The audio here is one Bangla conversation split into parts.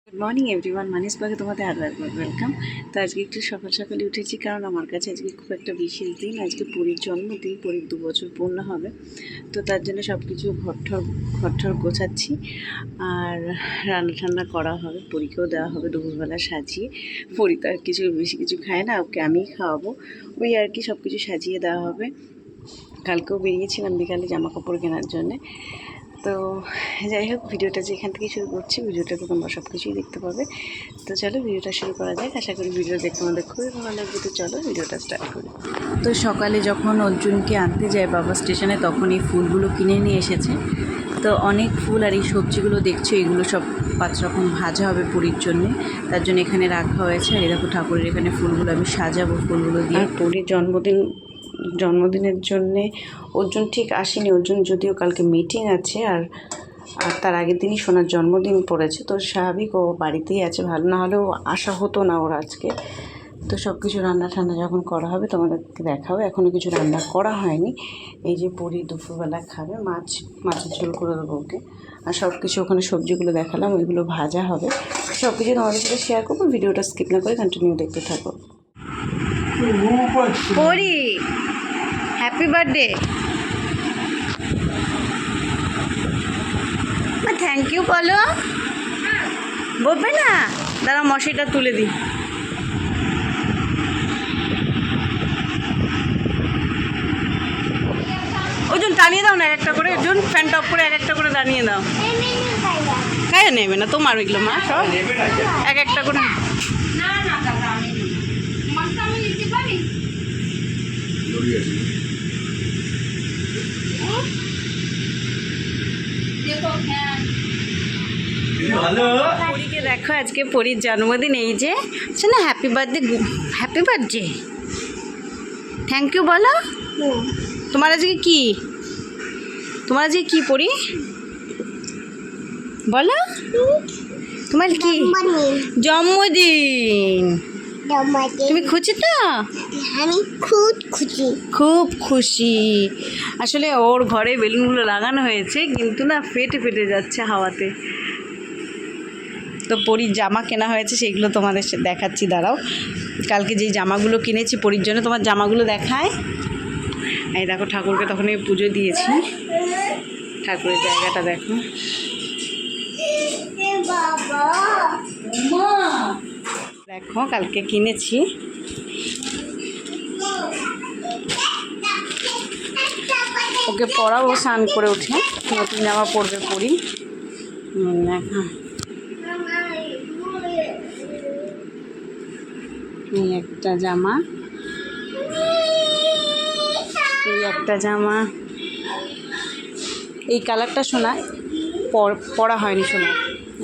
গুড মর্নিং এভরিওয়ান, মানিস ব্লগে তোমাদের আরও একবার ওয়েলকাম। তো আজকে একটু সকাল সকালে উঠেছি, কারণ আমার কাছে আজকে খুব একটা বিশেষ দিন। আজকে পরীর জন্মদিন, পরীর 2 বছর পূর্ণ হবে। তো তার জন্য সব কিছু ঘরঠর গোছাচ্ছি, আর রান্না ঠান্না করা হবে, পরীকেও দেওয়া হবে দুপুরবেলা সাজিয়ে। পরী তো আর কিছু বেশি কিছু খায় না, ওকে আমিই খাওয়াবো, ওই আর কি। সব কিছু সাজিয়ে দেওয়া হবে। কালকেও বেরিয়েছিলাম বিকালে জামা কাপড় কেনার জন্যে। তো যাই হোক, ভিডিওটা যেখান থেকে শুরু করছি, ভিডিওটাতে তোমরা সব কিছুই দেখতে পাবে। তো চলো ভিডিওটা শুরু করা যাক। আশা করি ভিডিও দেখতে আমাদের খুবই ভালো লাগবে। তো চলো ভিডিওটা স্টার্ট করি। তো সকালে যখন অর্জুনকে আনতে যায় বাবা স্টেশনে, তখন এই ফুলগুলো কিনে নিয়ে এসেছে। তো অনেক ফুল, আর এই সবজিগুলো দেখছো, এগুলো সব 5 রকম ভাজা হবে পুরীর জন্যে, তার জন্য এখানে রাখা হয়েছে। আর এই দেখো ঠাকুরের এখানে ফুলগুলো আমি সাজাবো ফুলগুলো দিয়ে। পুরীর জন্মদিনের জন্যে অর্জুন ঠিক আসেনি। অর্জুন যদিও কালকে মিটিং আছে, আর তার আগের দিনই সোনার জন্মদিন পড়েছে, তো স্বাভাবিক ও বাড়িতেই আছে। ভালো না হলেও আসা হতো না ওর আজকে। তো সব কিছু রান্না ঠান্না যখন করা হবে তোমাদেরকে দেখাবো। এখনও কিছু রান্না করা হয়নি। এই যে পরী দুপুরবেলা খাবে মাছের ঝোল করে দেবো ওকে। আর সব কিছু ওখানে সবজিগুলো দেখালাম, ওইগুলো ভাজা হবে। সব কিছু তোমাদের সাথে শেয়ার করবো। ভিডিওটা স্কিপ না করে কন্টিনিউ দেখতে থাকো। পরী, হ্যাপি বার্থডে। থ্যাংক ইউ বলো। বলবে না? দাঁড়া, মশারিটা তুলে দিই। ওজন টানিয়ে দাও না এক একটা করে। ওজন ফ্যান টপ করে এক একটা করে টানিয়ে দাও। কাজে নেবে না তোমার ওইগুলো, মা সব এক একটা করে। পরীকে দেখো, আজকে পরীর জন্মদিন। এই যে আচ্ছা না, হ্যাপি বার্থডে থ্যাংক ইউ বলো। তোমার আজকে কি পরী বলো? তোমার কি জন্মদিন? তুমি খুশি তো? আমি খুব খুশি। আসলে ওর ঘরে বেলুনগুলো লাগানো হয়েছে, কিন্তু না ফেটে যাচ্ছে হাওয়াতে। তো পরীর জামা কেনা হয়েছে, সেগুলো তোমাদের দেখাচ্ছি, দাঁড়াও। কালকে যেই জামাগুলো কিনেছি পরীর জন্য, তোমার জামাগুলো দেখায়। এই দেখো, ঠাকুরকে তখন আমি পুজো দিয়েছি। ঠাকুরের জায়গাটা দেখো। দেখো কালকে কিনেছি। ওকে পরাবো, স্নান করে উঠে নতুন জামা পরবে পরী। দেখো, এই একটা জামা, এই কালারটা শোনা পরা হয়নি, শোনা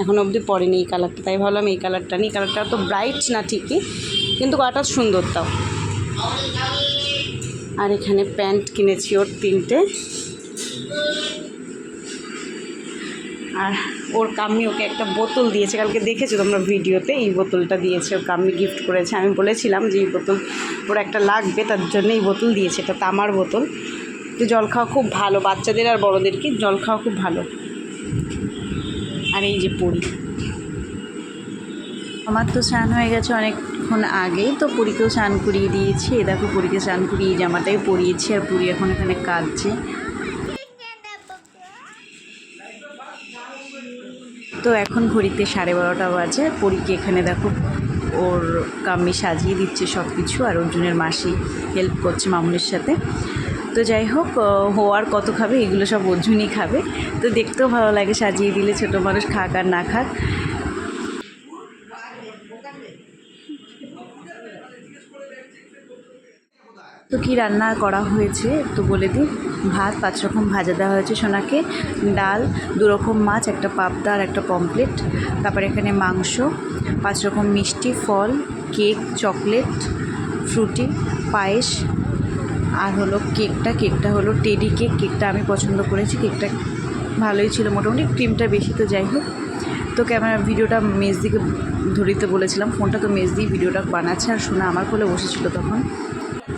এখন অবধি পরেনি এই কালারটা, তাই ভাবলাম এই কালারটা নিই। কালারটা তো ব্রাইট না ঠিকই, কিন্তু কাটা সুন্দর তাও। আর এখানে প্যান্ট কিনেছি ওর 3টে। আর ওর কাম্মি ওকে একটা বোতল দিয়েছে, কালকে দেখেছো তোমরা ভিডিওতে। এই বোতলটা দিয়েছে ওর কাম্মি, গিফট করেছে। আমি বলেছিলাম যে এই বোতল ওর একটা লাগবে, তার জন্য এই বোতল দিয়েছে। এটা তামার বোতল। তো জল খাওয়া খুব ভালো, বাচ্চাদের আর বড়োদেরকে জল খাওয়া খুব ভালো। আর এই যে পরী, আমার তো স্নান হয়ে গেছে অনেকক্ষণ আগেই, তো পরীকেও স্নান করিয়ে দিয়েছি। এ দেখো, পরীকে স্নান করিয়ে জামাটাই পরিয়েছি, আর পরী এখন এখানে কাঁদছে। তো এখন ঘড়িতে 12:30 বাজে। পরীকে এখানে দেখো ওর কাম্মি সাজিয়ে দিচ্ছে সব কিছু, আর অর্জুনের মাসি হেল্প করছে মামুনের সাথে। তো যাই হোক, আর কত খাবে, এগুলো সব অর্জুনই খাবে। তো দেখতেও ভালো লাগে সাজিয়ে দিলে, ছোটো মানুষ খাক আর না খাক। তো কী রান্না করা হয়েছে তো বলে দিই। ভাত 5 রকম ভাজা দেওয়া হয়েছে সোনাকে, ডাল, 2 রকম মাছ, একটা পাবদা আর একটা পমপ্লেট। তারপরে এখানে মাংস, 5 রকম মিষ্টি, ফল, কেক, চকলেট, ফ্রুটি, পায়েস। আর হলো কেকটা হলো টেডি কেক। কেকটা আমি পছন্দ করেছি, কেকটা ভালোই ছিল মোটামুটি, ক্রিমটা বেশি। তো যাই হোক, তো ক্যামেরা ভিডিওটা মেজদিকে ধরিতে বলেছিলাম ফোনটা, তো মেজদি ভিডিওটা বানাচ্ছে, আর সোনা আমার কোলে বসেছিল তখন।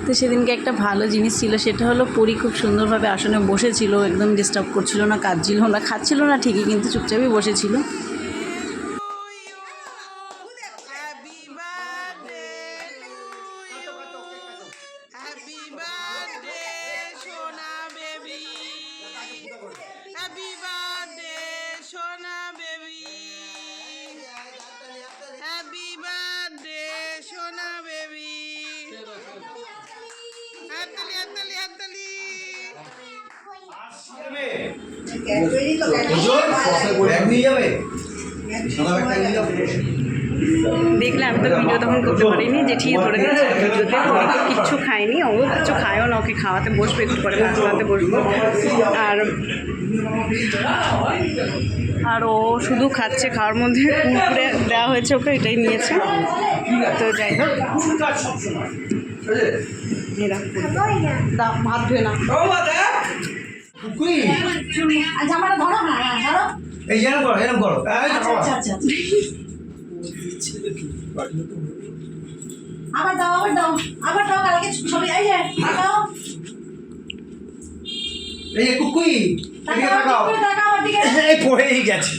তো সেদিনকে একটা ভালো জিনিস ছিল, সেটা হলো পরী খুব সুন্দরভাবে আসনে বসেছিল, একদম ডিস্টার্ব করছিল না, কাঁদছিল না, খাচ্ছিল না ঠিকই, কিন্তু চুপচাপই বসেছিল। দেখলে আমি তো ভিডিও তখন করতে পারিনি, যে ঠিক ধরে দিয়েছে ভিডিওতে। পরি তো কিচ্ছু খায়নি, ও কিচ্ছু খায়ও না, ওকে খাওয়াতে বসবে একটু পরে, ভাত খাওয়াতে বসবো। আর ও শুধু খাচ্ছে, খাওয়ার মধ্যে কুরকুরে দেওয়া হয়েছে ওকে, এটাই নিয়েছে। তো যাই হোক, ভাত ধুয়ে না, জামাটা ধরো না, ধরো এই যেরকম করো, এরকম করো। আচ্ছা আবার দাও, কালকে ছবি এই যে দাও, এই যে কুকুই, এদিকে তাকাও। এই পড়েই গেছে।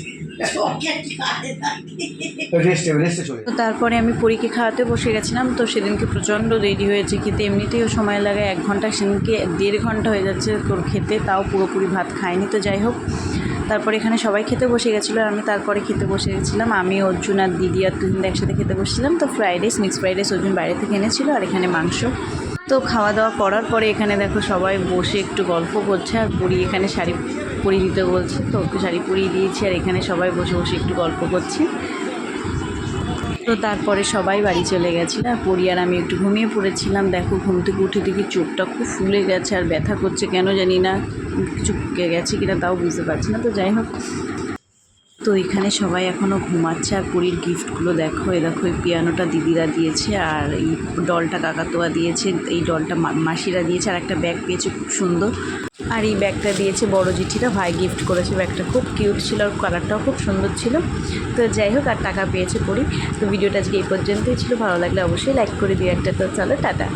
রেস্টে চলে। তো তারপরে আমি পরীকে খাওয়াতে বসে গেছিলাম। তো সেদিনকে প্রচণ্ড দেরি হয়েছে খেতে, এমনিতেও সময় লাগে 1 ঘন্টা, সেদিনকে 1.5 ঘন্টা হয়ে যাচ্ছে তোর খেতে, তাও পুরোপুরি ভাত খায়নি। তো যাই হোক, তারপরে এখানে সবাই খেতে বসে গেছিলো, আর আমি তারপরে খেতে বসে গেছিলাম। আমি, অর্জুন আর দিদি আর তুহিন একসাথে খেতে বসছিলাম। তো fried rice, mix fried rice Arjun বাইরে থেকে এনেছিল, আর এখানে মাংস। তো খাওয়া দাওয়া করার পরে এখানে দেখো সবাই বসে একটু গল্প করছে, আর পরি এখানে শাড়ি পরিয়ে দিতে বলছে, তো ওকে শাড়ি পরিয়ে দিয়েছি, আর এখানে সবাই বসে বসে একটু গল্প করছি। তো তারপরে সবাই বাড়ি চলে গেছিল, আর পরি আর আমি একটু ঘুমিয়ে পড়েছিলাম। দেখো ঘুম থেকে উঠে দেখি চোখটা খুব ফুলে গেছে, আর ব্যথা করছে, কেন জানি না, কিছু গেছে কিনা তাও বুঝতে পারছি না। তো যাই হোক, তো এখানে সবাই এখনও ঘুমাচ্ছে। আর পরীর গিফটগুলো দেখো, দেখো এই পিয়ানোটা দিদিরা দিয়েছে, আর এই ডলটা কাকাতোয়া দিয়েছে, এই ডলটা মাসিরা দিয়েছে, আর একটা ব্যাগ পেয়েছে খুব সুন্দর, আর এই ব্যাগটা দিয়েছে বড় জেঠিরা, ভাই গিফট করেছে। ব্যাগটা খুব কিউট ছিল, আর কালারটাও খুব সুন্দর ছিল। তো যাই হোক, আর টাকা পেয়েছে পরি। তো ভিডিওটা আজকে এই পর্যন্তই ছিল, ভালো লাগলে অবশ্যই লাইক করে দিও একটা। তো চলো টাটা।